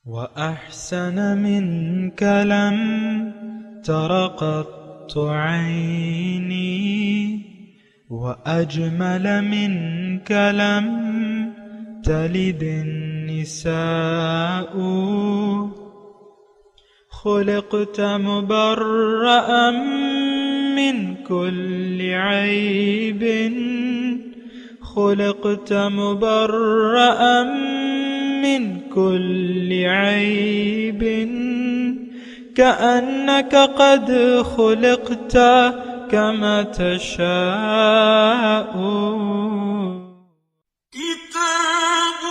وأحسن منك لم تر قط عيني وأجمل منك لم تلد النساء خلقت مبرأ من كل عيب خلقت مبرأ من كل عيب كأنك قد خلقت كما تشاء كتاب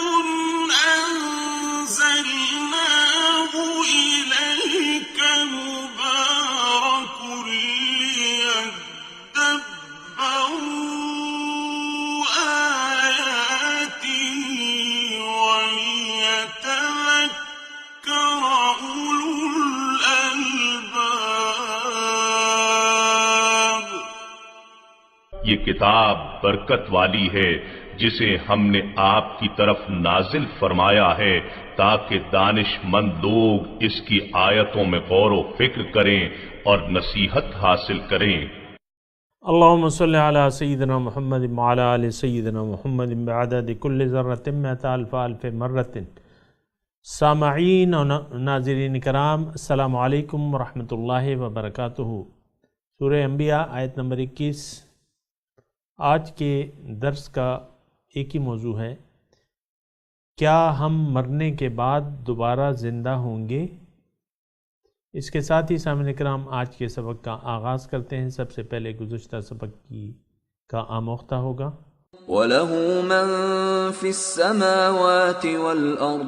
أنزلناه إليك مبارك ليدبروا آياته وليتذكر أولو الألباب۔ یہ کتاب برکت والی ہے جسے ہم نے آپ کی طرف نازل فرمایا ہے تاکہ دانش مند لوگ اس کی آیتوں میں غور و فکر کریں اور نصیحت حاصل کریں۔ اللہم صلی علی سیدنا محمد وعلی آل سیدنا محمد بعدد کل ذرۃ مئۃ الف الف مرۃ۔ سامعین و ناظرین کرام، السلام علیکم ورحمۃ اللہ وبرکاتہ۔ سورہ انبیاء آیت نمبر 21۔ آج کے درس کا ایک ہی موضوع ہے، کیا ہم مرنے کے بعد دوبارہ زندہ ہوں گے؟ اس کے ساتھ ہی سامعین کرام آج کے سبق کا آغاز کرتے ہیں۔ سب سے پہلے گزشتہ سبق کا آموختہ ہوگا۔ وَلَهُ مَن فِي السَّمَاوَاتِ وَالْأَرْضِ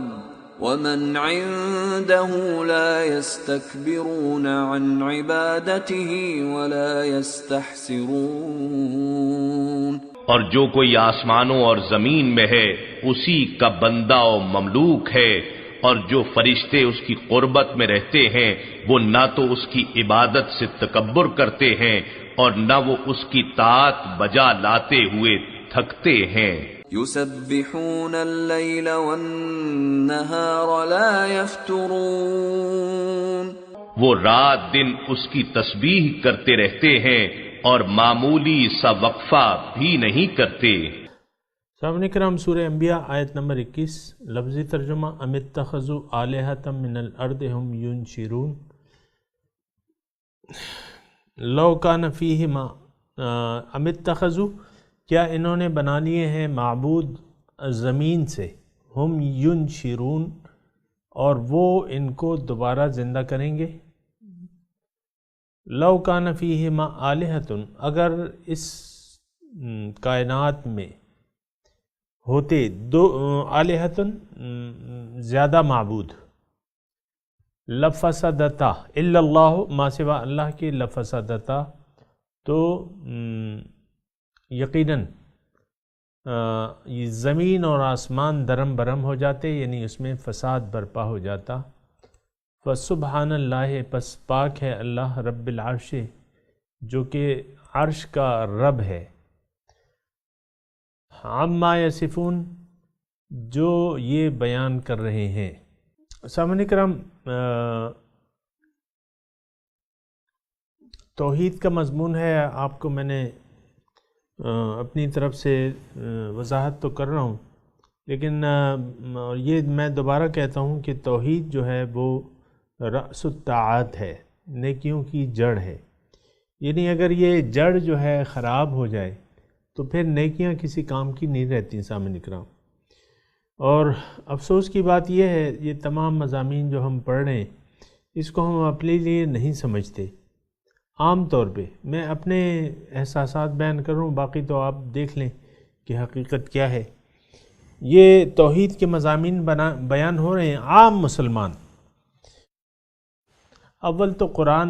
وَمَنْ عِندَهُ لَا يَسْتَكْبِرُونَ عَنْ عِبَادَتِهِ وَلَا يَسْتَحْسِرُونَ۔ اور جو کوئی آسمانوں اور زمین میں ہے اسی کا بندہ و مملوک ہے، اور جو فرشتے اس کی قربت میں رہتے ہیں وہ نہ تو اس کی عبادت سے تکبر کرتے ہیں اور نہ وہ اس کی طاعت بجا لاتے ہوئے تھکتے ہیں۔ يُسَبِّحُونَ اللَّيْلَ وَالنَّهَارَ لَا يَفْتُرُونَ۔ وہ رات دن اس کی تسبیح کرتے رہتے ہیں اور معمولی سا وقفہ بھی نہیں کرتے۔ سامعین کرام، سورہ انبیاء آیت نمبر 21، لفظی ترجمہ ام اتخذوا آلہۃ من الارض ہم ینشرون۔ لو کان فیہما ام اتخذوا، کیا انہوں نے بنا لیے ہیں معبود زمین سے، ہم ینشرون، اور وہ ان کو دوبارہ زندہ کریں گے۔ لو کان فیہما آلہۃ، اگر اس کائنات میں ہوتے دو آلہۃ زیادہ معبود، لفسدتا الا اللہ، ما سوا اللہ کے، لفسدتا تو یقیناً زمین اور آسمان درم برم ہو جاتے، یعنی اس میں فساد برپا ہو جاتا۔ فسبحان اللہ، پس پاک ہے اللہ، رب العرش، جو کہ عرش کا رب ہے، عما یصفون، جو یہ بیان کر رہے ہیں۔ سامعین کرام، توحید کا مضمون ہے، آپ کو میں نے اپنی طرف سے وضاحت تو کر رہا ہوں، لیکن یہ میں دوبارہ کہتا ہوں کہ توحید جو ہے وہ رأس الطاعات ہے، نیکیوں کی جڑ ہے۔ یعنی اگر یہ جڑ جو ہے خراب ہو جائے تو پھر نیکیاں کسی کام کی نہیں رہتی۔ سامعین کرام، اور افسوس کی بات یہ ہے، یہ تمام مضامین جو ہم پڑھ رہے ہیں اس کو ہم اپنے لیے نہیں سمجھتے۔ عام طور پہ میں اپنے احساسات بیان کر رہا ہوں، باقی تو آپ دیکھ لیں کہ حقیقت کیا ہے۔ یہ توحید کے مضامین بیان ہو رہے ہیں، عام مسلمان اول تو قرآن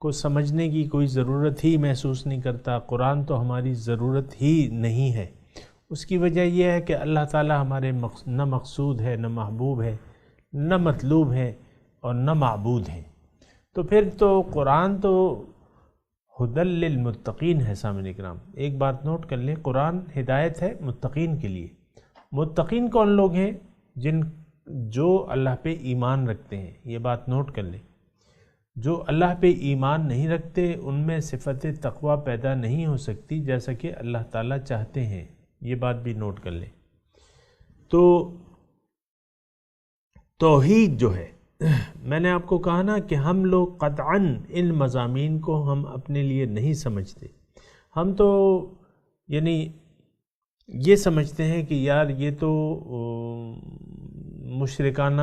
کو سمجھنے کی کوئی ضرورت ہی محسوس نہیں کرتا، قرآن تو ہماری ضرورت ہی نہیں ہے۔ اس کی وجہ یہ ہے کہ اللہ تعالیٰ ہمارے نہ مقصود ہے، نہ محبوب ہے، نہ مطلوب ہے اور نہ معبود ہے۔ تو پھر تو قرآن تو ہدی للمتقین ہے۔ سامعین کرام، ایک بات نوٹ کر لیں، قرآن ہدایت ہے متقین کے لیے۔ متقین کون لوگ ہیں؟ جن جو اللہ پہ ایمان رکھتے ہیں، یہ بات نوٹ کر لیں، جو اللہ پہ ایمان نہیں رکھتے ان میں صفت تقوی پیدا نہیں ہو سکتی جیسا کہ اللہ تعالیٰ چاہتے ہیں، یہ بات بھی نوٹ کر لیں۔ تو توحید جو ہے، میں نے آپ کو کہا نا کہ ہم لوگ قطعاً ان مضامین کو ہم اپنے لیے نہیں سمجھتے، ہم تو یعنی یہ سمجھتے ہیں کہ یار یہ تو مشرکانہ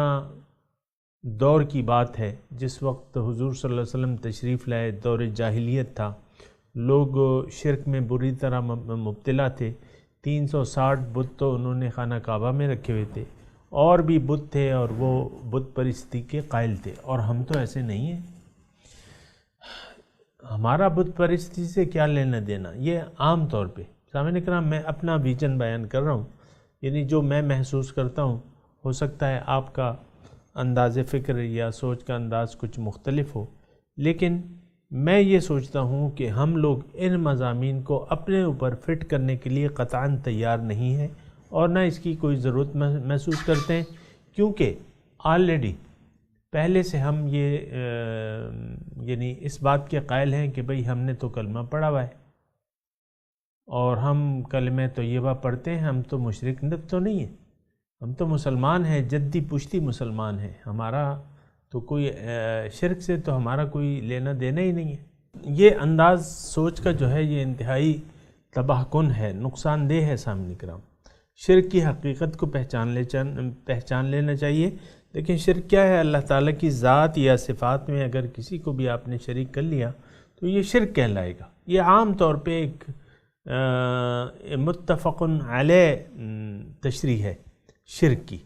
دور کی بات ہے، جس وقت حضور صلی اللہ علیہ وسلم تشریف لائے، دور جاہلیت تھا، لوگ شرک میں بری طرح مبتلا تھے، 360 بت تو انہوں نے خانہ کعبہ میں رکھے ہوئے تھے، اور بھی بت تھے اور وہ بت پرستی کے قائل تھے، اور ہم تو ایسے نہیں ہیں، ہمارا بت پرستی سے کیا لینا دینا۔ یہ عام طور پہ سامعین کرام میں اپنا ویژن بیان کر رہا ہوں، یعنی جو میں محسوس کرتا ہوں، ہو سکتا ہے آپ کا انداز فکر یا سوچ کا انداز کچھ مختلف ہو، لیکن میں یہ سوچتا ہوں کہ ہم لوگ ان مضامین کو اپنے اوپر فٹ کرنے کے لیے قطعاً تیار نہیں ہیں، اور نہ اس کی کوئی ضرورت محسوس کرتے ہیں، کیونکہ آلریڈی پہلے سے ہم یہ یعنی اس بات کے قائل ہیں کہ بھئی ہم نے تو کلمہ پڑھا ہوا ہے، اور ہم کلمہ طیبہ پڑھتے ہیں، ہم تو مشرک تو نہیں ہیں، ہم تو مسلمان ہیں، جدی پشتی مسلمان ہیں، ہمارا تو کوئی شرک سے تو ہمارا کوئی لینا دینا ہی نہیں ہے۔ یہ انداز سوچ کا جو ہے یہ انتہائی تباہ کن ہے، نقصان دہ ہے سامعین کرام۔ شرک کی حقیقت کو پہچان لینا چاہیے۔ لیکن شرک کیا ہے؟ اللہ تعالیٰ کی ذات یا صفات میں اگر کسی کو بھی آپ نے شریک کر لیا تو یہ شرک کہلائے گا۔ یہ عام طور پہ ایک متفق علیہ تشریح ہے شرک کی،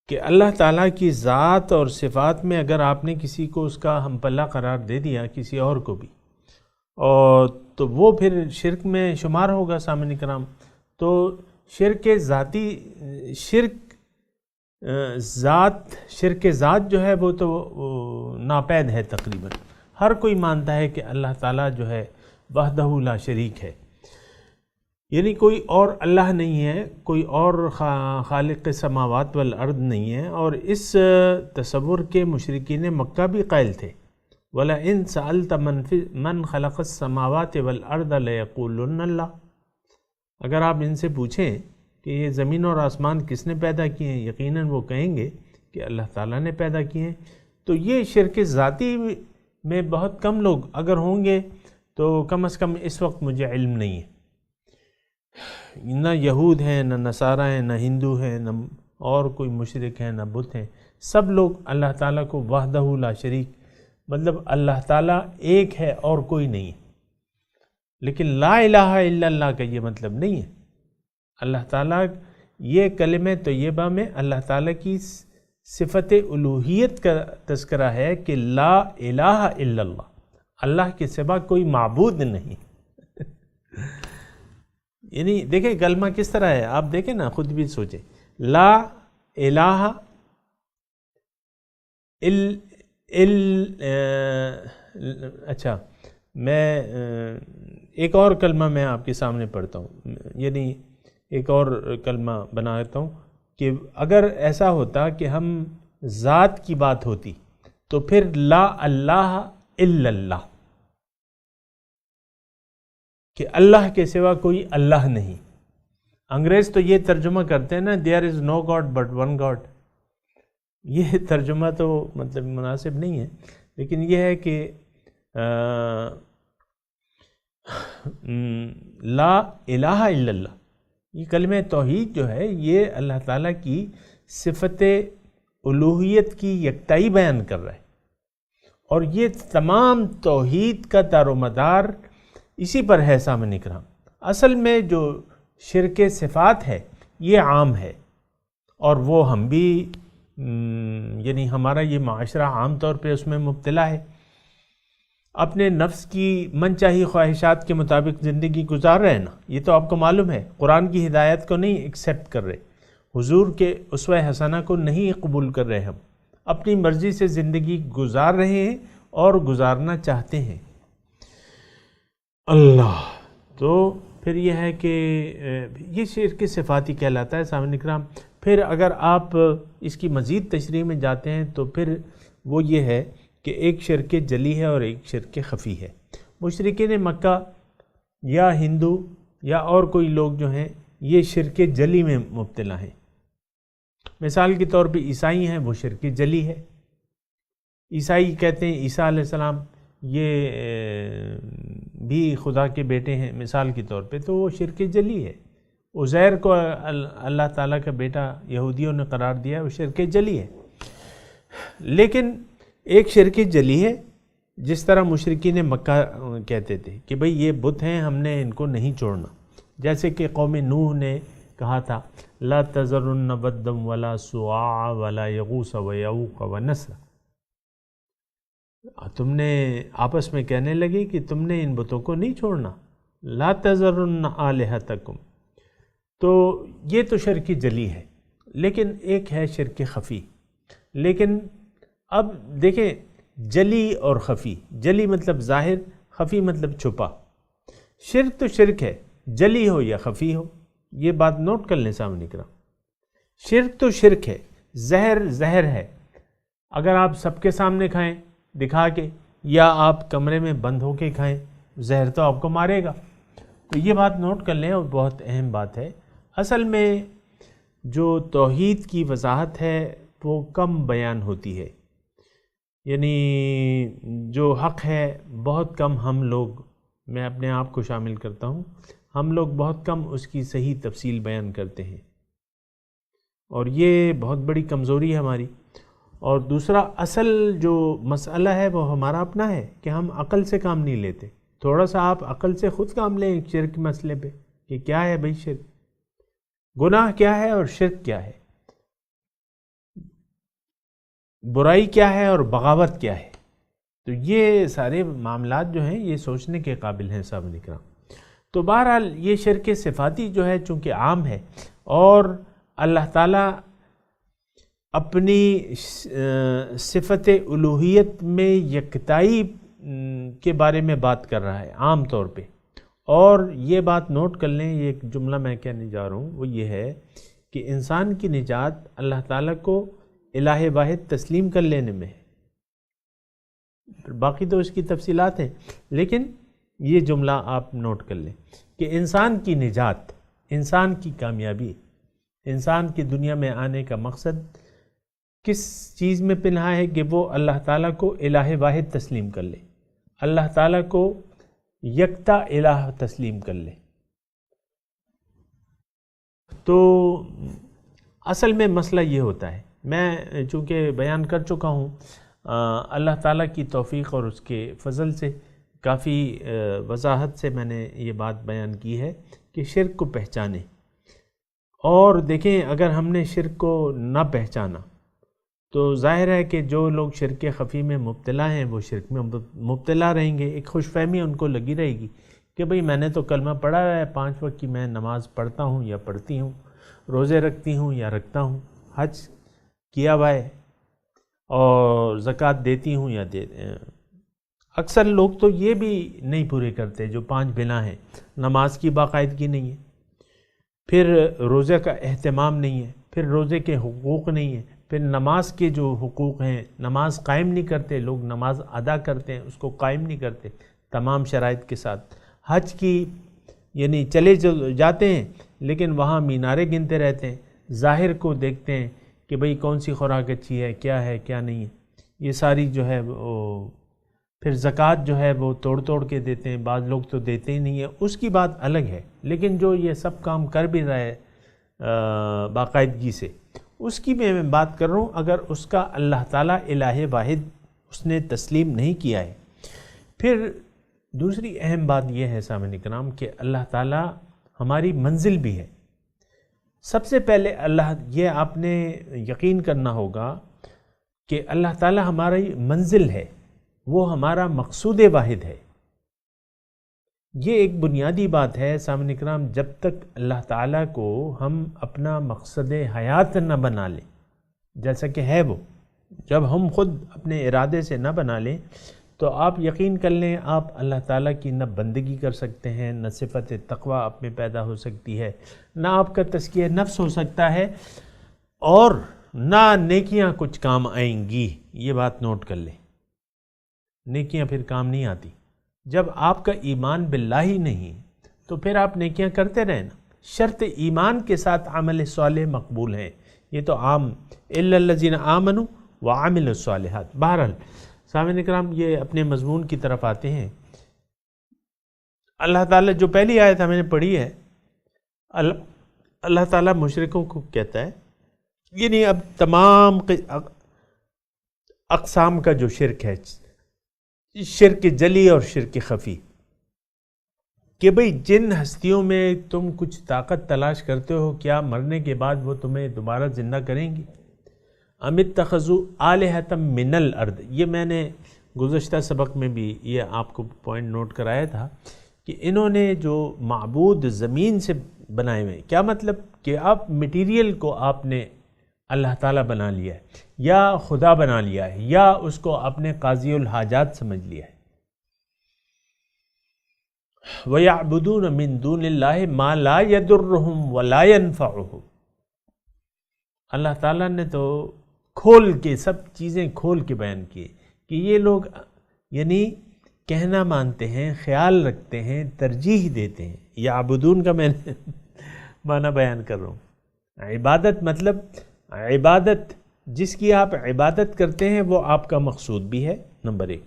کہ اللہ تعالیٰ کی ذات اور صفات میں اگر آپ نے کسی کو اس کا ہم پلہ قرار دے دیا، کسی اور کو بھی، اور تو وہ پھر شرک میں شمار ہوگا سامعین کرام۔ تو شرک ذات جو ہے وہ تو ناپید ہے تقریباً، ہر کوئی مانتا ہے کہ اللہ تعالیٰ جو ہے وحدہ لا شریک ہے، یعنی کوئی اور اللہ نہیں ہے، کوئی اور خالق سماوات والارض نہیں ہے، اور اس تصور کے مشرکین مکہ بھی قائل تھے۔ وَلَئِن سَأَلْتَ مَنْ خَلَقَ السَّمَاوَاتِ وَالْأَرْضَ لَيَقُولُنَّ اللَّهُ، اگر آپ ان سے پوچھیں کہ یہ زمین اور آسمان کس نے پیدا کیے ہیں، یقیناً وہ کہیں گے کہ اللہ تعالیٰ نے پیدا کیے ہیں۔ تو یہ شرک ذاتی میں بہت کم لوگ اگر ہوں گے تو کم از کم اس وقت مجھے علم نہیں ہے، نہ یہود ہیں، نہ نصارہ ہیں، نہ ہندو ہیں، نہ اور کوئی مشرک ہیں، نہ بت ہیں، سب لوگ اللہ تعالیٰ کو وحدہ لا شریک، مطلب اللہ تعالیٰ ایک ہے اور کوئی نہیں ہے۔ لیکن لا الہ الا اللہ کا یہ مطلب نہیں ہے۔ اللہ تعالیٰ یہ کلمہ طیبہ میں اللہ تعالیٰ کی صفت الوہیت کا تذکرہ ہے کہ لا الہ الا اللہ، اللہ کے سوا کوئی معبود نہیں۔ یعنی دیکھیں کلمہ کس طرح ہے، آپ دیکھیں نا، خود بھی سوچیں، لا الہ اچھا میں ایک اور کلمہ میں آپ کے سامنے پڑھتا ہوں، یعنی ایک اور کلمہ بناتا ہوں کہ اگر ایسا ہوتا کہ ہم ذات کی بات ہوتی تو پھر لا الہ الا اللہ، کہ اللہ کے سوا کوئی اللہ نہیں۔ انگریز تو یہ ترجمہ کرتے ہیں نا، there is no God but one God، یہ ترجمہ تو مطلب مناسب نہیں ہے، لیکن یہ ہے کہ لا الہ الا اللہ، یہ کلمہ توحید جو ہے یہ اللہ تعالیٰ کی صفت الوہیت کی یکتائی بیان کر رہا ہے، اور یہ تمام توحید کا دار و مدار اسی پر ہے سامعین اکرام۔ اصل میں جو شرک صفات ہے یہ عام ہے، اور وہ ہم بھی یعنی ہمارا یہ معاشرہ عام طور پہ اس میں مبتلا ہے، اپنے نفس کی من چاہی خواہشات کے مطابق زندگی گزار رہے ہیں نا، یہ تو آپ کو معلوم ہے، قرآن کی ہدایت کو نہیں ایکسیپٹ کر رہے، حضور کے اسوہ حسنہ کو نہیں قبول کر رہے، ہم اپنی مرضی سے زندگی گزار رہے ہیں اور گزارنا چاہتے ہیں۔ اللہ تو پھر یہ ہے کہ یہ شرک صفاتی کہلاتا ہے سامعین اکرام۔ پھر اگر آپ اس کی مزید تشریح میں جاتے ہیں تو پھر وہ یہ ہے کہ ایک شرک جلی ہے اور ایک شرک خفی ہے۔ مشرکین مکہ یا ہندو یا اور کوئی لوگ جو ہیں یہ شرک جلی میں مبتلا ہیں۔ مثال کے طور پہ عیسائی ہیں، وہ شرک جلی ہے۔ عیسائی کہتے ہیں عیسیٰ علیہ السلام یہ بھی خدا کے بیٹے ہیں مثال کے طور پہ، تو وہ شرک جلی ہے۔ عزیر کو اللہ تعالیٰ کا بیٹا یہودیوں نے قرار دیا ہے، وہ شرک جلی ہے۔ لیکن ایک شرک جلی ہے جس طرح مشرکین مکہ کہتے تھے کہ بھئی یہ بت ہیں، ہم نے ان کو نہیں چھوڑنا، جیسے کہ قوم نوح نے کہا تھا لا تذرن ودا ولا سواع ولا یغوث ویعوق ونسر۔ تم نے آپس میں کہنے لگے کہ تم نے ان بتوں کو نہیں چھوڑنا، لا تذرن آلہتکم۔ تو یہ تو شرک جلی ہے، لیکن ایک ہے شرک خفی۔ لیکن اب دیکھیں جلی اور خفی، جلی مطلب ظاہر، خفی مطلب چھپا۔ شرک تو شرک ہے، جلی ہو یا خفی ہو، یہ بات نوٹ کر لیں سامنے اکرام۔ شرک تو شرک ہے، زہر زہر ہے، اگر آپ سب کے سامنے کھائیں دکھا کے یا آپ کمرے میں بند ہو کے کھائیں، زہر تو آپ کو مارے گا۔ تو یہ بات نوٹ کر لیں اور بہت اہم بات ہے۔ اصل میں جو توحید کی وضاحت ہے وہ کم بیان ہوتی ہے، یعنی جو حق ہے بہت کم ہم لوگ، میں اپنے آپ کو شامل کرتا ہوں، ہم لوگ بہت کم اس کی صحیح تفصیل بیان کرتے ہیں، اور یہ بہت بڑی کمزوری ہے ہماری۔ اور دوسرا اصل جو مسئلہ ہے وہ ہمارا اپنا ہے کہ ہم عقل سے کام نہیں لیتے۔ تھوڑا سا آپ عقل سے خود کام لیں ایک شرک مسئلے پہ کہ کیا ہے بھئی شرک، گناہ کیا ہے اور شرک کیا ہے، برائی کیا ہے اور بغاوت کیا ہے۔ تو یہ سارے معاملات جو ہیں یہ سوچنے کے قابل ہیں صاحب اکرام۔ تو بہرحال یہ شرک صفاتی جو ہے چونکہ عام ہے، اور اللہ تعالیٰ اپنی صفت الوہیت میں یکتائی کے بارے میں بات کر رہا ہے عام طور پہ، اور یہ بات نوٹ کر لیں، یہ ایک جملہ میں کہنے جا رہا ہوں، وہ یہ ہے کہ انسان کی نجات اللہ تعالیٰ کو الہ واحد تسلیم کر لینے میں ہے، باقی تو اس کی تفصیلات ہیں، لیکن یہ جملہ آپ نوٹ کر لیں کہ انسان کی نجات، انسان کی کامیابی، انسان کی دنیا میں آنے کا مقصد کس چیز میں پنہا ہے کہ وہ اللہ تعالیٰ کو الہ واحد تسلیم کر لے، اللہ تعالیٰ کو یکتا الہ تسلیم کر لے۔ تو اصل میں مسئلہ یہ ہوتا ہے، میں چونکہ بیان کر چکا ہوں، اللہ تعالیٰ کی توفیق اور اس کے فضل سے کافی وضاحت سے میں نے یہ بات بیان کی ہے کہ شرک کو پہچانیں، اور دیکھیں اگر ہم نے شرک کو نہ پہچانا تو ظاہر ہے کہ جو لوگ شرک خفی میں مبتلا ہیں وہ شرک میں مبتلا رہیں گے، ایک خوش فہمی ان کو لگی رہے گی کہ بھئی میں نے تو کلمہ پڑھا ہے، 5 وقت کی میں نماز پڑھتا ہوں یا پڑھتی ہوں، روزے رکھتی ہوں یا رکھتا ہوں، حج کیا ہوا ہے اور زکوٰۃ دیتی ہوں یا اکثر لوگ تو یہ بھی نہیں پورے کرتے جو 5 بنا ہیں، نماز کی باقاعدگی نہیں ہے، پھر روزے کا اہتمام نہیں ہے، پھر روزے کے حقوق نہیں ہیں، پھر نماز کے جو حقوق ہیں نماز قائم نہیں کرتے، لوگ نماز ادا کرتے ہیں اس کو قائم نہیں کرتے تمام شرائط کے ساتھ، حج کی یعنی چلے جاتے ہیں لیکن وہاں مینارے گنتے رہتے ہیں، ظاہر کو دیکھتے ہیں کہ بھئی کون سی خوراک اچھی ہے کیا نہیں ہے، یہ ساری جو ہے وہ پھر زکوٰۃ جو ہے وہ توڑ کے دیتے ہیں، بعض لوگ تو دیتے ہی نہیں ہیں، اس کی بات الگ ہے، لیکن جو یہ سب کام کر بھی رہا ہے باقاعدگی سے، اس کی میں بات کر رہا ہوں، اگر اس کا اللہ تعالیٰ الہ واحد اس نے تسلیم نہیں کیا ہے۔ پھر دوسری اہم بات یہ ہے سامعین اکرام کہ اللہ تعالیٰ ہماری منزل بھی ہے۔ سب سے پہلے یہ آپ نے یقین کرنا ہوگا کہ اللہ تعالیٰ ہماری منزل ہے، وہ ہمارا مقصود واحد ہے۔ یہ ایک بنیادی بات ہے سامعین اکرام، جب تک اللہ تعالیٰ کو ہم اپنا مقصد حیات نہ بنا لیں، جیسا کہ ہے وہ، جب ہم خود اپنے ارادے سے نہ بنا لیں تو آپ یقین کر لیں آپ اللہ تعالیٰ کی نہ بندگی کر سکتے ہیں، نہ صفت تقویٰ آپ میں پیدا ہو سکتی ہے، نہ آپ کا تزکیہ نفس ہو سکتا ہے، اور نہ نیکیاں کچھ کام آئیں گی. یہ بات نوٹ کر لیں، نیکیاں پھر کام نہیں آتی. جب آپ کا ایمان باللہ ہی نہیں تو پھر آپ نیکیاں کرتے رہیں نا. شرط ایمان کے ساتھ عمل صالح مقبول ہیں. یہ تو عام الا الذین آمنوا وعملوا الصالحات. بہرحال سامعین کرام، یہ اپنے مضمون کی طرف آتے ہیں. اللہ تعالیٰ جو پہلی آیت ہم نے پڑھی ہے، اللہ تعالیٰ مشرکوں کو کہتا ہے، یعنی اب تمام اقسام کا جو شرک ہے، شرک جلی اور شرک خفی، کہ بھئی جن ہستیوں میں تم کچھ طاقت تلاش کرتے ہو، کیا مرنے کے بعد وہ تمہیں دوبارہ زندہ کریں گی؟ ام اتخذوا آلہۃ من الارض. یہ میں نے گزشتہ سبق میں بھی یہ آپ کو پوائنٹ نوٹ کرایا تھا کہ انہوں نے جو معبود زمین سے بنائے ہوئے، کیا مطلب کہ آپ مٹیریل کو آپ نے اللہ تعالیٰ بنا لیا ہے، یا خدا بنا لیا ہے، یا اس کو اپنے قاضی الحاجات سمجھ لیا ہے. وَيَعْبُدُونَ مِن دُونِ اللَّهِ مَا لَا يَضُرُّهُمْ وَلَا يَنْفَعُهُمْ. اللہ تعالیٰ نے تو کھول کے سب چیزیں کھول کے بیان کی کہ یہ لوگ یعنی کہنا مانتے ہیں، خیال رکھتے ہیں، ترجیح دیتے ہیں. یعبدون کا میں نے معنی بیان کر رہا ہوں. عبادت مطلب عبادت جس کی آپ عبادت کرتے ہیں وہ آپ کا مقصود بھی ہے، نمبر ایک،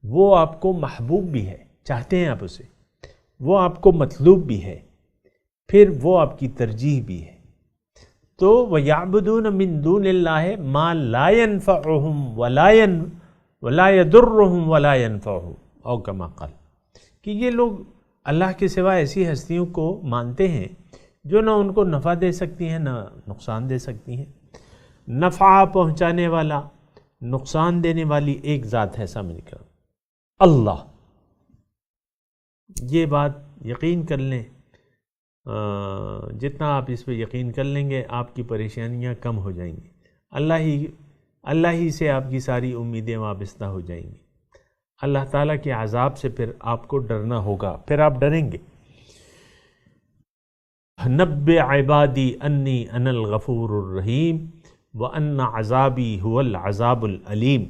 وہ آپ کو محبوب بھی ہے، چاہتے ہیں آپ اسے، وہ آپ کو مطلوب بھی ہے، پھر وہ آپ کی ترجیح بھی ہے. تو وَيَعْبُدُونَ مِن دُونِ اللَّهِ مَا لَا يَنْفَعُهُمْ وَلَا يَضُرُّهُمْ وَلَا يَنْفَعُهُمْ او کما قال. کہ یہ لوگ اللہ کے سوا ایسی ہستیوں کو مانتے ہیں جو نہ ان کو نفع دے سکتی ہیں نہ نقصان دے سکتی ہیں. نفع پہنچانے والا، نقصان دینے والی ایک ذات ہے سامنے کا، اللہ. یہ بات یقین کر لیں، جتنا آپ اس پہ یقین کر لیں گے آپ کی پریشانیاں کم ہو جائیں گی. اللہ ہی سے آپ کی ساری امیدیں وابستہ ہو جائیں گی. اللہ تعالیٰ کے عذاب سے پھر آپ کو ڈرنا ہوگا، پھر آپ ڈریں گے. نبئ عبادی انی انا الغفور الرحیم وان عذابی هو العذاب العلیم.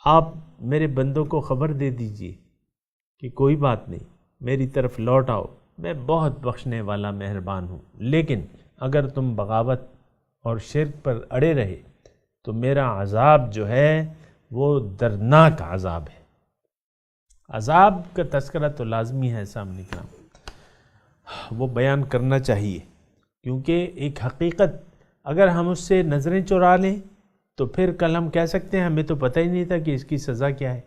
آپ میرے بندوں کو خبر دے دیجئے کہ کوئی بات نہیں، میری طرف لوٹ آؤ، میں بہت بخشنے والا مہربان ہوں. لیکن اگر تم بغاوت اور شرک پر اڑے رہے تو میرا عذاب جو ہے وہ دردناک عذاب ہے. عذاب کا تذکرہ تو لازمی ہے سامنے کا، وہ بیان کرنا چاہیے، کیونکہ ایک حقیقت اگر ہم اس سے نظریں چرا لیں تو پھر کل ہم کہہ سکتے ہیں ہمیں تو پتہ ہی نہیں تھا کہ اس کی سزا کیا ہے.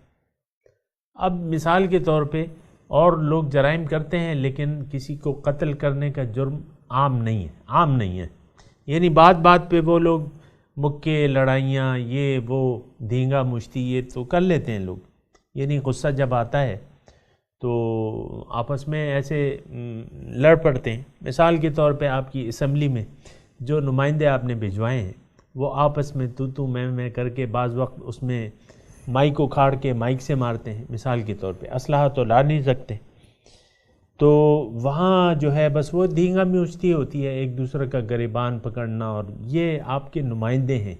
اب مثال کے طور پہ اور لوگ جرائم کرتے ہیں لیکن کسی کو قتل کرنے کا جرم عام نہیں ہے. یعنی بات بات پہ وہ لوگ مکے، لڑائیاں، یہ وہ دھینگا مشتی یہ تو کر لیتے ہیں لوگ. یعنی غصہ جب آتا ہے تو آپس میں ایسے لڑ پڑتے ہیں. مثال کے طور پہ آپ کی اسمبلی میں جو نمائندے آپ نے بھجوائے ہیں وہ آپس میں تو میں کر کے بعض وقت اس میں مائک اکھاڑ کے مائک سے مارتے ہیں. مثال کے طور پہ اسلحہ تو لا نہیں سکتے، تو وہاں جو ہے بس وہ دھینگا میوچتی ہوتی ہے، ایک دوسرے کا گریبان پکڑنا. اور یہ آپ کے نمائندے ہیں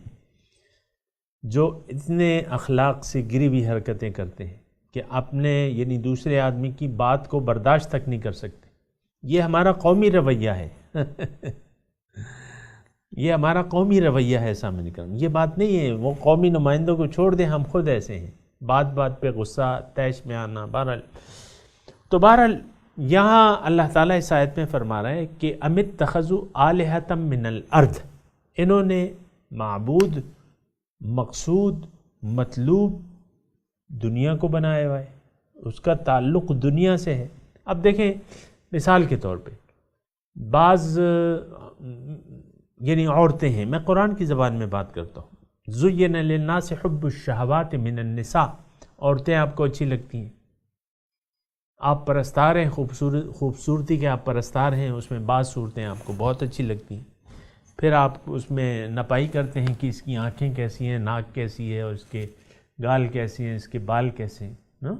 جو اتنے اخلاق سے گری ہوئی حرکتیں کرتے ہیں کہ اپنے یعنی دوسرے آدمی کی بات کو برداشت تک نہیں کر سکتے. یہ ہمارا قومی رویہ ہے یہ ہمارا قومی رویہ ہے سامنے کرم. یہ بات نہیں ہے وہ قومی نمائندوں کو چھوڑ دیں، ہم خود ایسے ہیں، بات بات پہ غصہ طیش میں آنا. بہرحال یہاں اللہ تعالیٰ اس آیت میں فرما رہا ہے کہ ام اتخذوا آلہۃ من الارض، انہوں نے معبود، مقصود، مطلوب دنیا کو بنایا ہوا ہے، اس کا تعلق دنیا سے ہے. اب دیکھیں مثال کے طور پہ بعض یعنی عورتیں ہیں، میں قرآن کی زبان میں بات کرتا ہوں. زُيِّنَ لِلنَّاسِ حُبُّ الشَّهَوَاتِ مِنَ النِّسَاءِ، عورتیں آپ کو اچھی لگتی ہیں، آپ پرستار ہیں، خوبصورتی کے آپ پرستار ہیں، اس میں بعض صورتیں آپ کو بہت اچھی لگتی ہیں. پھر آپ اس میں نپائی کرتے ہیں کہ اس کی آنکھیں کیسی ہیں، ناک کیسی ہے، اور اس کے گال کیسی ہیں، اس کے بال کیسے ہیں،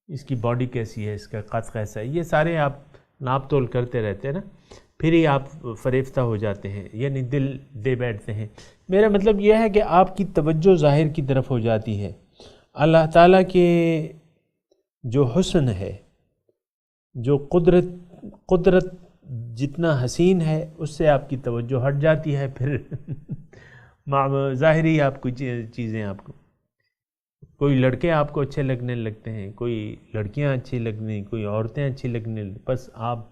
اس کی باڈی کیسی ہے، اس کا قد کیسا ہے، یہ سارے آپ ناپ تول کرتے رہتے ہیں نا. پھر ہی آپ فریفتہ ہو جاتے ہیں، یعنی دل دے بیٹھتے ہیں۔ میرا مطلب یہ ہے کہ آپ کی توجہ ظاہر کی طرف ہو جاتی ہے، اللہ تعالیٰ کے جو حسن ہے، جو قدرت جتنا حسین ہے اس سے آپ کی توجہ ہٹ جاتی ہے، پھر ظاہری آپ کو چیزیں، آپ کو کوئی لڑکے آپ کو اچھے لگنے لگتے ہیں، کوئی لڑکیاں اچھی لگنے، کوئی عورتیں اچھی لگنے، بس آپ،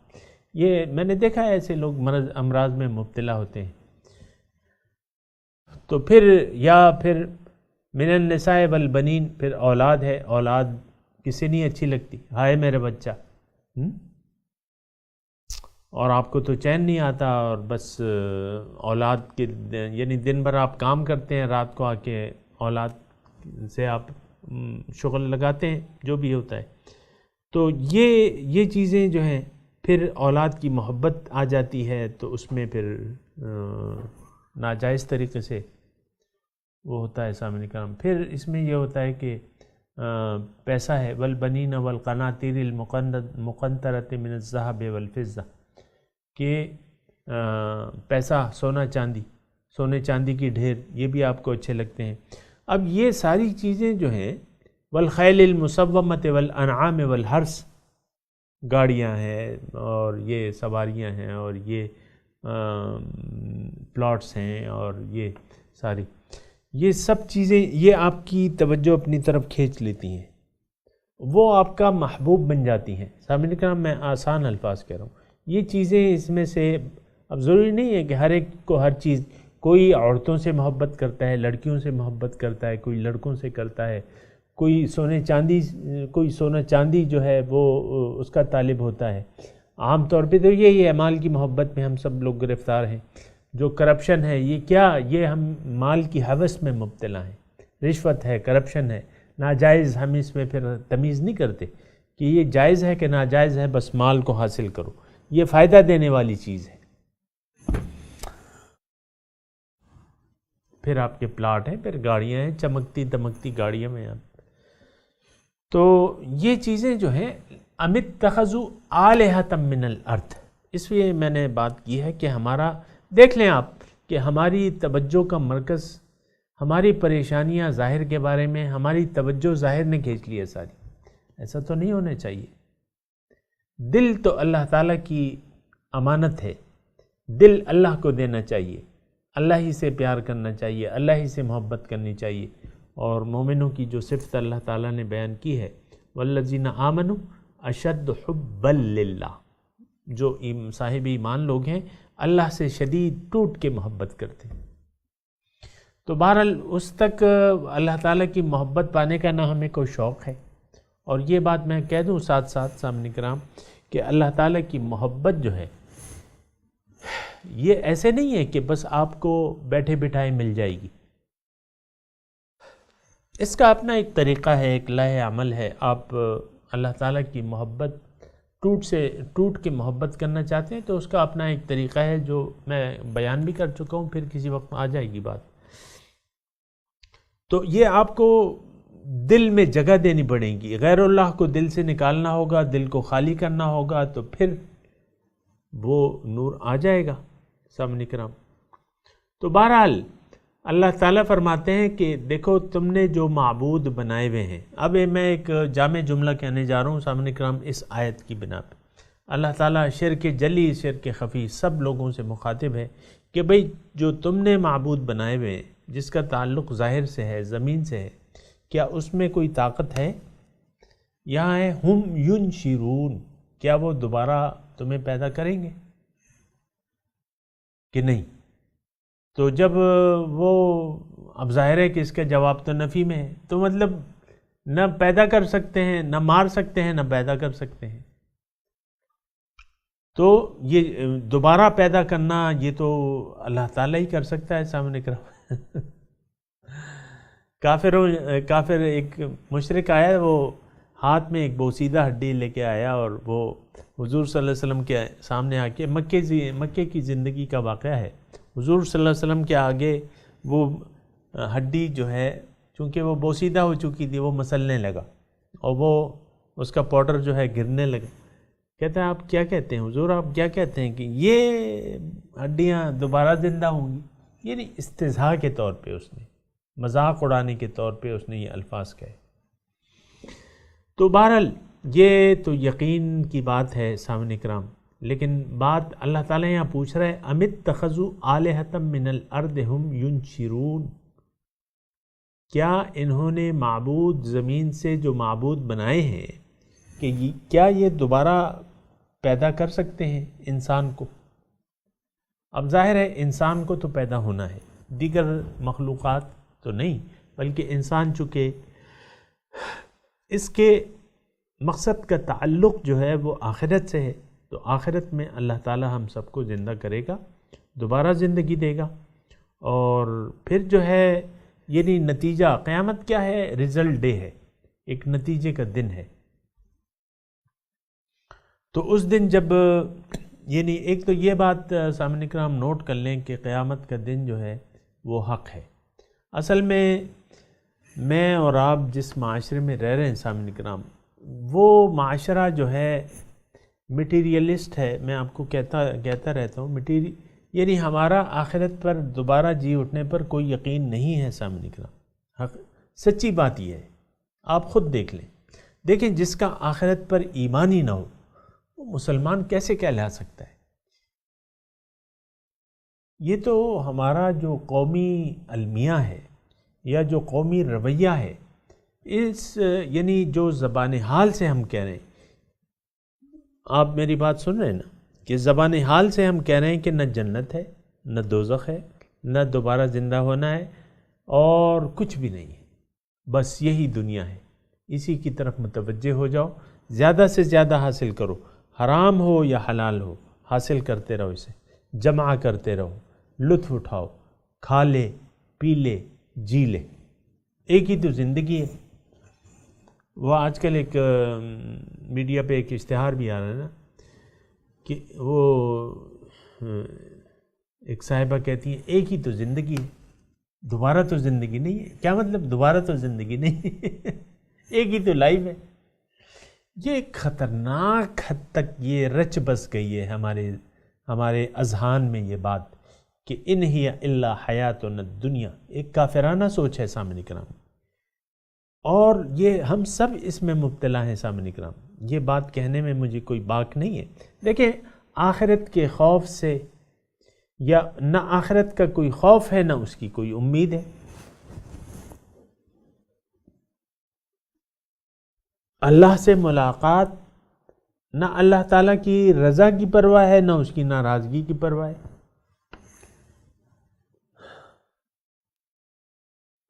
یہ میں نے دیکھا ہے ایسے لوگ امراض میں مبتلا ہوتے ہیں۔ تو پھر من النساء والبنین، پھر اولاد ہے، اولاد کسی نہیں اچھی لگتی، ہائے میرا بچہ، اور آپ کو تو چین نہیں آتا، اور بس اولاد کے، یعنی دن بھر آپ کام کرتے ہیں، رات کو آ کے اولاد سے آپ شغل لگاتے ہیں، جو بھی ہوتا ہے۔ تو یہ چیزیں جو ہیں، پھر اولاد کی محبت آ جاتی ہے، تو اس میں پھر ناجائز طریقے سے وہ ہوتا ہے سامنے کرام۔ پھر اس میں یہ ہوتا ہے کہ پیسہ ہے، والبنین والقناطیر المقنطرۃ من الذهب والفضہ، کہ پیسہ، سونے چاندی کی ڈھیر، یہ بھی آپ کو اچھے لگتے ہیں۔ اب یہ ساری چیزیں جو ہیں، والخیل المسومۃ والانعام والحرث، گاڑیاں ہیں اور یہ سواریاں ہیں اور یہ پلاٹس ہیں اور یہ سب چیزیں، یہ آپ کی توجہ اپنی طرف کھینچ لیتی ہیں، وہ آپ کا محبوب بن جاتی ہیں۔ سامعین کرام، میں آسان الفاظ کہہ رہا ہوں، یہ چیزیں اس میں سے، اب ضروری نہیں ہے کہ ہر ایک کو ہر چیز، کوئی عورتوں سے محبت کرتا ہے، لڑکیوں سے محبت کرتا ہے، کوئی لڑکوں سے کرتا ہے، کوئی سونا چاندی جو ہے وہ اس کا طالب ہوتا ہے۔ عام طور پہ تو یہی ہے، مال کی محبت میں ہم سب لوگ گرفتار ہیں۔ جو کرپشن ہے، یہ ہم مال کی ہوس میں مبتلا ہیں، رشوت ہے، کرپشن ہے، ناجائز، ہم اس میں پھر تمیز نہیں کرتے کہ یہ جائز ہے کہ ناجائز ہے، بس مال کو حاصل کرو، یہ فائدہ دینے والی چیز ہے۔ پھر آپ کے پلاٹ ہیں، پھر گاڑیاں ہیں، چمکتی دمکتی گاڑیاں میں آپ، تو یہ چیزیں جو ہیں، امت اتخذوا آلہۃ من الارض، اس لیے میں نے بات کی ہے کہ ہمارا، دیکھ لیں آپ کہ ہماری توجہ کا مرکز، ہماری پریشانیاں ظاہر کے بارے میں، ہماری توجہ ظاہر نے کھینچ لی ہے ساری، ایسا تو نہیں ہونا چاہیے۔ دل تو اللہ تعالیٰ کی امانت ہے، دل اللہ کو دینا چاہیے، اللہ ہی سے پیار کرنا چاہیے، اللہ ہی سے محبت کرنی چاہیے۔ اور مومنوں کی جو صفت اللہ تعالیٰ نے بیان کی ہے، والذین آمنوا اشد حبا للہ، جو صاحب ایمان لوگ ہیں اللہ سے شدید ٹوٹ کے محبت کرتے ہیں۔ تو بہرحال اس تک اللہ تعالیٰ کی محبت پانے کا نہ ہمیں کوئی شوق ہے۔ اور یہ بات میں کہہ دوں ساتھ ساتھ سامنے کرام کہ اللہ تعالیٰ کی محبت جو ہے، یہ ایسے نہیں ہے کہ بس آپ کو بیٹھے بٹھائے مل جائے گی، اس کا اپنا ایک طریقہ ہے، ایک لائحہ عمل ہے۔ آپ اللہ تعالیٰ کی محبت ٹوٹ کے محبت کرنا چاہتے ہیں تو اس کا اپنا ایک طریقہ ہے، جو میں بیان بھی کر چکا ہوں، پھر کسی وقت آ جائے گی بات۔ تو یہ آپ کو دل میں جگہ دینی پڑے گی، غیر اللہ کو دل سے نکالنا ہوگا، دل کو خالی کرنا ہوگا، تو پھر وہ نور آ جائے گا سامنے کرام۔ تو بہرحال اللہ تعالیٰ فرماتے ہیں کہ دیکھو تم نے جو معبود بنائے ہوئے ہیں، اب میں ایک جامع جملہ کہنے جا رہا ہوں سامنے کرام اس آیت کی بنا پہ۔ اللہ تعالیٰ شرک جلی، شرک خفی سب لوگوں سے مخاطب ہے کہ بھئی جو تم نے معبود بنائے ہوئے ہیں، جس کا تعلق ظاہر سے ہے، زمین سے ہے، کیا اس میں کوئی طاقت ہے؟ یہاں ہے ہم ینشرون، کیا وہ دوبارہ تمہیں پیدا کریں گے کہ نہیں؟ تو جب وہ، اب ظاہر ہے کہ اس کا جواب تو نفی میں ہے، تو مطلب نہ پیدا کر سکتے ہیں، نہ مار سکتے ہیں، نہ پیدا کر سکتے ہیں۔ تو یہ دوبارہ پیدا کرنا یہ تو اللہ تعالیٰ ہی کر سکتا ہے سامنے کرو۔ کافر ایک مشرک آیا، وہ ہاتھ میں ایک بوسیدہ ہڈی لے کے آیا، اور وہ حضور صلی اللہ علیہ وسلم کے سامنے آ کے، مکے کی زندگی کا واقعہ ہے، حضور صلی اللہ علیہ وسلم کے آگے وہ ہڈی جو ہے، چونکہ وہ بوسیدہ ہو چکی تھی، وہ مسلنے لگا، اور وہ اس کا پاؤڈر جو ہے گرنے لگا، کہتا ہے آپ کیا کہتے ہیں حضور، آپ کیا کہتے ہیں کہ یہ ہڈیاں دوبارہ زندہ ہوں گی؟ یعنی استہزاء کے طور پہ اس نے، مذاق اڑانے کے طور پہ اس نے یہ الفاظ کہے۔ تو بہرحال یہ تو یقین کی بات ہے سامعین کرام، لیکن بات اللہ تعالیٰ یہاں پوچھ رہا ہے ام اتخذوا آلہۃ من الارض ہم ینشرون، کیا انہوں نے معبود زمین سے جو معبود بنائے ہیں کہ کیا یہ دوبارہ پیدا کر سکتے ہیں انسان کو؟ اب ظاہر ہے انسان کو تو پیدا ہونا ہے، دیگر مخلوقات تو نہیں، بلکہ انسان چونکہ اس کے مقصد کا تعلق جو ہے وہ آخرت سے ہے، تو آخرت میں اللہ تعالی ہم سب کو زندہ کرے گا، دوبارہ زندگی دے گا، اور پھر جو ہے یعنی نتیجہ قیامت کیا ہے؟ ریزلٹ ڈے ہے، ایک نتیجے کا دن ہے۔ تو اس دن جب یعنی ایک تو یہ بات سامعین اکرام نوٹ کر لیں کہ قیامت کا دن جو ہے وہ حق ہے۔ اصل میں اور آپ جس معاشرے میں رہ رہے ہیں سامعین اکرام، وہ معاشرہ جو ہے مٹیریلسٹ ہے۔ میں آپ کو کہتا رہتا ہوں یعنی ہمارا آخرت پر دوبارہ جی اٹھنے پر کوئی یقین نہیں ہے سامعین اکرام۔ سچی بات یہ ہے، آپ خود دیکھ لیں، دیکھیں جس کا آخرت پر ایمان ہی نہ ہو وہ مسلمان کیسے کہلا سکتا ہے؟ یہ تو ہمارا جو قومی المیہ ہے یا جو قومی رویہ ہے، یعنی جو زبان حال سے ہم کہہ رہے ہیں، آپ میری بات سن رہے ہیں نا، کہ زبان حال سے ہم کہہ رہے ہیں کہ نہ جنت ہے، نہ دوزخ ہے، نہ دوبارہ زندہ ہونا ہے، اور کچھ بھی نہیں ہے، بس یہی دنیا ہے، اسی کی طرف متوجہ ہو جاؤ، زیادہ سے زیادہ حاصل کرو، حرام ہو یا حلال ہو، حاصل کرتے رہو، اسے جمع کرتے رہو، لطف اٹھاؤ، کھا لے، پی لے، جی لے، ایک ہی تو زندگی ہے۔ وہ آج کل ایک میڈیا پہ ایک اشتہار بھی آ رہا ہے نا، کہ وہ ایک صاحبہ کہتی ہیں ایک ہی تو زندگی ہے، دوبارہ تو زندگی نہیں ہے۔ کیا مطلب دوبارہ تو زندگی نہیں ہے؟ ایک ہی تو لائف ہے۔ یہ ایک خطرناک حد تک یہ رچ بس گئی ہے ہمارے اذہان میں یہ بات کہ ان ہی الا حیاتنا الدنیا، ایک کافرانہ سوچ ہے سامعین کرام، اور یہ ہم سب اس میں مبتلا ہیں سامعین کرام۔ یہ بات کہنے میں مجھے کوئی باک نہیں ہے۔ دیکھیں آخرت کے خوف سے، یا نہ آخرت کا کوئی خوف ہے نہ اس کی کوئی امید ہے۔ اللہ سے ملاقات، نہ اللہ تعالیٰ کی رضا کی پرواہ ہے نہ اس کی ناراضگی کی پرواہ ہے۔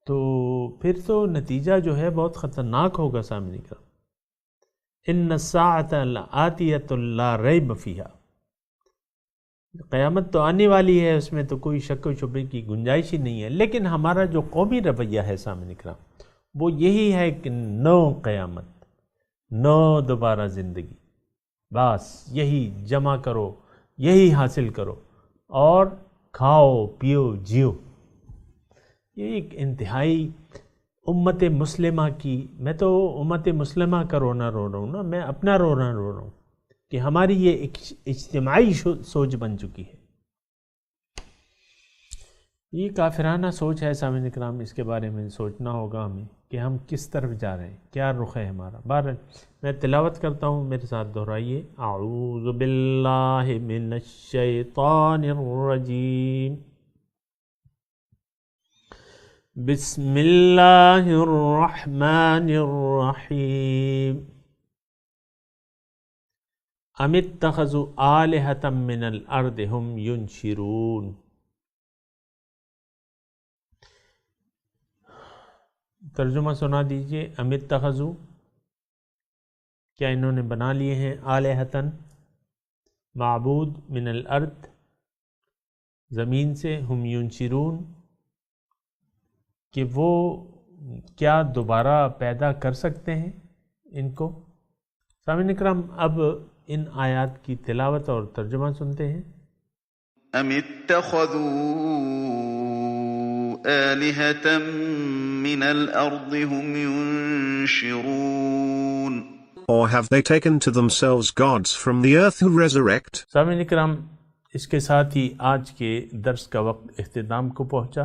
تو پھر تو نتیجہ جو ہے بہت خطرناک ہوگا سامنے کا۔ ان الساعۃ لآتیۃ لا ریب فیہا، قیامت تو آنے والی ہے، اس میں تو کوئی شک و شبے کی گنجائش ہی نہیں ہے، لیکن ہمارا جو قومی رویہ ہے سامنے کرام وہ یہی ہے کہ نو قیامت، نو دوبارہ زندگی، بس یہی جمع کرو، یہی حاصل کرو، اور کھاؤ پیو جیو۔ یہ ایک انتہائی امت مسلمہ کی، میں تو امت مسلمہ کا رونا رو رہا ہوں نا، میں اپنا رونا رو رہا ہوں کہ ہماری یہ ایک اجتماعی سوچ بن چکی ہے۔ یہ کافرانہ سوچ ہے سامعین اکرام، اس کے بارے میں سوچنا ہوگا ہمیں کہ ہم کس طرف جا رہے ہیں، کیا رخ ہے ہمارا۔ بہرحال میں تلاوت کرتا ہوں، میرے ساتھ دہرائیے۔ اعوذ باللہ من الشیطان الرجیم، بسم اللہ الرحمن الرحیم۔ ام اتخذوا آلہۃ من الارض ہم ینشرون۔ ترجمہ سنا دیجئے۔ ام اتخذوا، کیا انہوں نے بنا لیے ہیں، آلہۃ معبود، من الارض زمین سے، ہم ینشرون کہ وہ کیا دوبارہ پیدا کر سکتے ہیں ان کو۔ سامعین اکرام اب ان آیات کی تلاوت اور ترجمہ سنتے ہیں۔ ام اتخذوا آلہۃ من الارض ہم ینشرون۔ or have they taken to themselves gods from the earth who resurrect? سامعین کرام، اس کے ساتھ ہی آج کے درس کا وقت اختتام کو پہنچا۔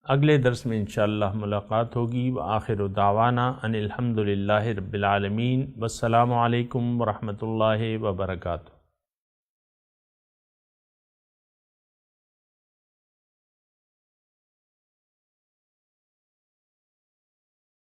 اگلے درس میں انشاءاللہ ملاقات ہوگی۔ وآخر دعوانا ان الحمد للہ رب العالمین، والسلام علیکم ورحمۃ اللہ وبرکاتہ۔